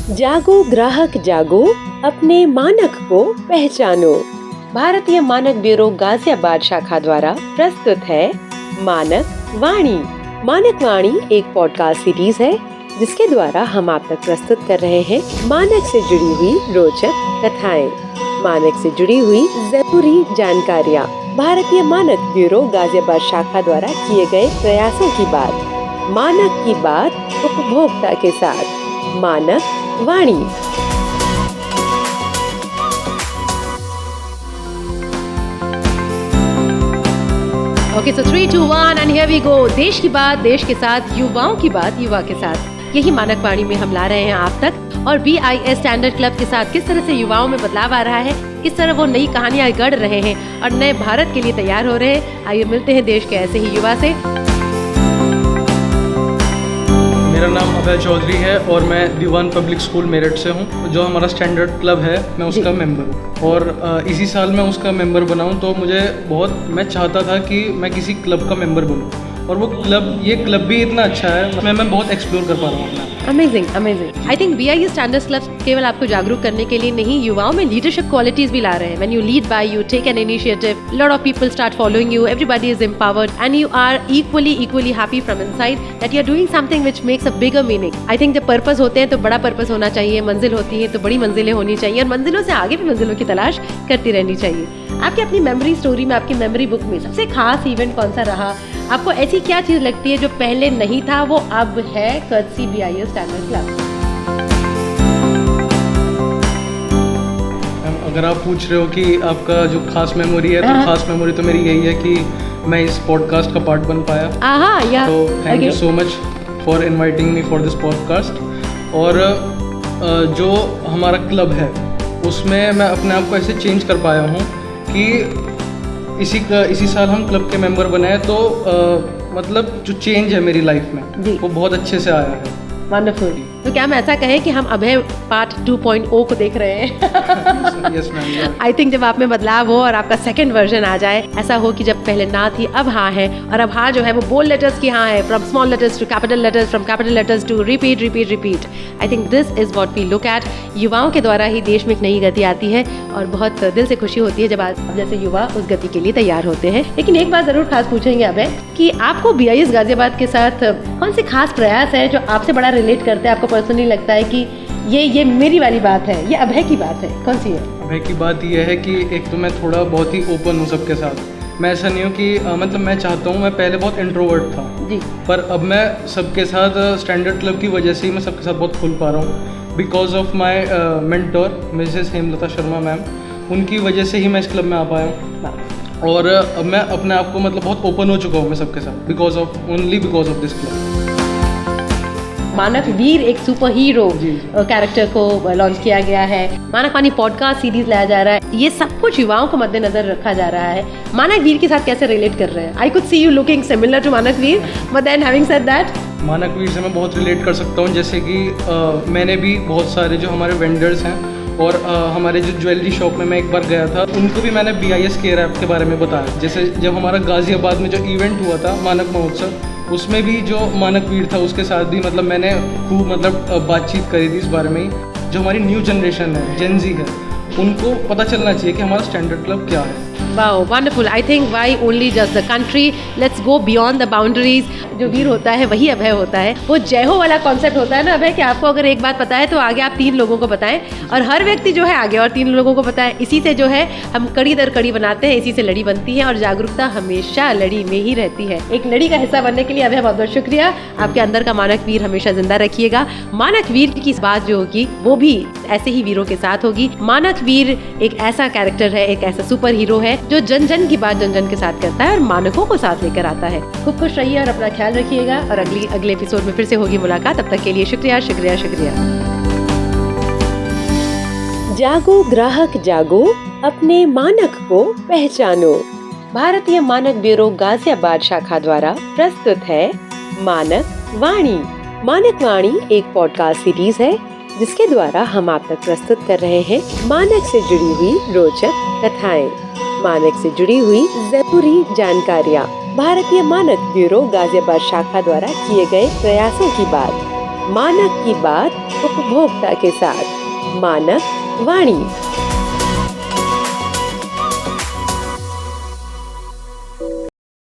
जागो ग्राहक जागो, अपने मानक को पहचानो। भारतीय मानक ब्यूरो गाजियाबाद शाखा द्वारा प्रस्तुत है मानक वाणी। मानक वाणी एक पॉडकास्ट सीरीज है जिसके द्वारा हम आप तक प्रस्तुत कर रहे हैं मानक से जुड़ी हुई रोचक कथाएं, मानक से जुड़ी हुई जरूरी जानकारियाँ। भारतीय मानक ब्यूरो गाजियाबाद शाखा द्वारा किए गए प्रयासों की बात, मानक की बात उपभोक्ता के साथ। मानक वाणी। Okay, so 3, 2, 1 and here we go. देश की बात देश के साथ, युवाओं की बात युवा के साथ, यही मानक वाणी में हम ला रहे हैं आप तक। और BIS स्टैंडर्ड क्लब के साथ किस तरह से युवाओं में बदलाव आ रहा है, किस तरह वो नई कहानियां गढ़ रहे हैं और नए भारत के लिए तैयार हो रहे हैं। आइए मिलते हैं देश के ऐसे ही युवा से। मेरा नाम अभय चौधरी है और मैं दीवान पब्लिक स्कूल मेरठ से हूँ। जो हमारा स्टैंडर्ड क्लब है मैं उसका मेंबर हूँ और इसी साल मैं उसका मेंबर बना हूँ। तो मैं चाहता था कि मैं किसी क्लब का मेंबर बनूँ और ये क्लब भी इतना अच्छा है, मैं बहुत एक्सप्लोर कर पा रहा हूँ अपना। Amazing amazing. I think BIS standards club केवल आपको जागरूक करने के लिए नहीं, युवाओं में लीडरशिप क्वालिटीज भी ला रहे हैं। When you lead by, you take an initiative, lot of people start following you, everybody is empowered and you are equally happy from inside that you are doing something which makes a bigger meaning. I think जब purpose होते हैं तो बड़ा purpose होना चाहिए, मंजिल होती है तो बड़ी मंजिलें होनी चाहिए और मंजिलों से आगे भी मंजिलों की तलाश करती रहनी चाहिए। आपकी अपनी मेमोरी स्टोरी में, आपकी मेमोरी बुक में सबसे खास इवेंट कौन सा रहा? आपको ऐसी क्या चीज लगती है जो पहले नहीं था वो अब है कर्टसी BIS स्टैंडर्ड क्लब? अगर आप पूछ रहे हो कि आपका जो खास मेमोरी है, तो खास मेमोरी तो मेरी यही है कि मैं इस पॉडकास्ट का पार्ट बन पाया। तो thank you so much for inviting me for this podcast. और जो हमारा क्लब है उसमें मैं अपने आप को ऐसे चेंज कर पाया हूँ कि इसी साल हम क्लब के मेंबर बने हैं। तो मतलब जो चेंज है मेरी लाइफ में वो बहुत अच्छे से आया है। वंडरफुल। तो क्या हम ऐसा कहें कि हम अभय पार्ट 2.0 को देख रहे हैं? Yes ma'am. आई थिंक जब आप में बदलाव हो और आपका सेकंड वर्जन आ जाए, ऐसा हो कि जब पहले ना थी अब हाँ है, और अब हाँ जो है वो बोल्ड लेटर्स की हाँ है, from small letters to capital letters, from capital letters to repeat. I think this is what we look at. युवाओं के द्वारा ही देश में एक नई गति आती है और बहुत दिल से खुशी होती है जब आप जैसे युवा उस गति के लिए तैयार होते हैं। लेकिन एक बात जरूर खास पूछेंगे अभय कि आपको BIS गाजियाबाद के साथ कौन से खास प्रयास है जो आपसे बड़ा रिलेट करते हैं, आपको पर्सनली लगता है कि ये मेरी वाली बात है, ये अभय की बात है? कौन सी है? अभय की बात यह है कि एक तो मैं थोड़ा बहुत ही ओपन हूँ सबके साथ। मैं ऐसा नहीं हूँ कि मतलब मैं चाहता हूँ, मैं पहले बहुत इंट्रोवर्ट था जी, पर अब मैं सबके साथ स्टैंडर्ड क्लब की वजह से ही मैं सबके साथ बहुत खुल पा रहा हूँ। Because of my mentor Mrs Hemlata Sharma ma'am, उनकी वजह से ही मैं इस क्लब में आ पाया हूँ। और अब मैं अपने आप को मतलब बहुत ओपन हो चुका हूँ मैं सबके साथ, only because of this club. मानक वीर एक सुपर हीरो कैरेक्टर को लॉन्च किया गया है, मानक वाणी पॉडकास्ट सीरीज लाया जा रहा है, ये सब कुछ युवाओं को मद्देनजर रखा जा रहा है। मानक वीर के साथ कैसे रिलेट कर रहे हैं? I could see you looking similar to Manak Veer, but then having said that, Manak Veer से मैं बहुत रिलेट कर सकता हूँ। जैसे कि मैंने भी बहुत सारे जो हमारे वेंडर्स हैं और हमारे जो ज्वेलरी शॉप में मैं एक बार गया था, उनको भी मैंने BIS केयर ऐप के बारे में बताया। जैसे जब हमारा गाजियाबाद में जो इवेंट हुआ था मानक महोत्सव, उसमें भी जो मानक वीर था उसके साथ भी मतलब मैंने खूब बातचीत करी थी इस बारे में ही। जो हमारी न्यू जनरेशन है, जेन ज़ी है, उनको पता चलना चाहिए कि हमारा स्टैंडर्ड क्लब क्या है। Wow, wonderful. I think why only just the country, let's go beyond the boundaries. जो वीर होता है वही अभय होता है। वो जय हो वाला कॉन्सेप्ट होता है ना अभय, कि आपको अगर एक बात पता है तो आगे आप 3 लोगों को बताएं, और हर व्यक्ति जो है आगे और 3 लोगों को बताएं। इसी से जो है हम कड़ी दर कड़ी बनाते हैं, इसी से लड़ी बनती है और जागरूकता हमेशा लड़ी में ही रहती है। एक लड़ी का हिस्सा बनने के लिए अभय बहुत बहुत शुक्रिया। आपके अंदर का मानक वीर हमेशा जिंदा रखिएगा। मानक वीर की बात जो होगी वो भी ऐसे ही वीरों के साथ होगी। मानक वीर एक ऐसा कैरेक्टर है, एक ऐसा सुपर हीरो है जो जन जन की बात जन जन के साथ करता है और मानकों को साथ लेकर आता है। खूब खुश रहिए और अपना ख्याल रखिएगा और अगले एपिसोड में फिर से होगी मुलाकात। तब तक के लिए शुक्रिया। जागो ग्राहक जागो, अपने मानक को पहचानो। भारतीय मानक ब्यूरो गाजियाबाद शाखा द्वारा प्रस्तुत है मानक वाणी। मानक वाणी एक पॉडकास्ट सीरीज है जिसके द्वारा हम आप तक प्रस्तुत कर रहे हैं मानक से जुड़ी हुई रोचक कथाएं, मानक से जुड़ी हुई जरूरी जानकारियाँ। भारतीय मानक ब्यूरो गाजियाबाद शाखा द्वारा किए गए प्रयासों की बात, मानक की बात उपभोक्ता के साथ। मानक वाणी।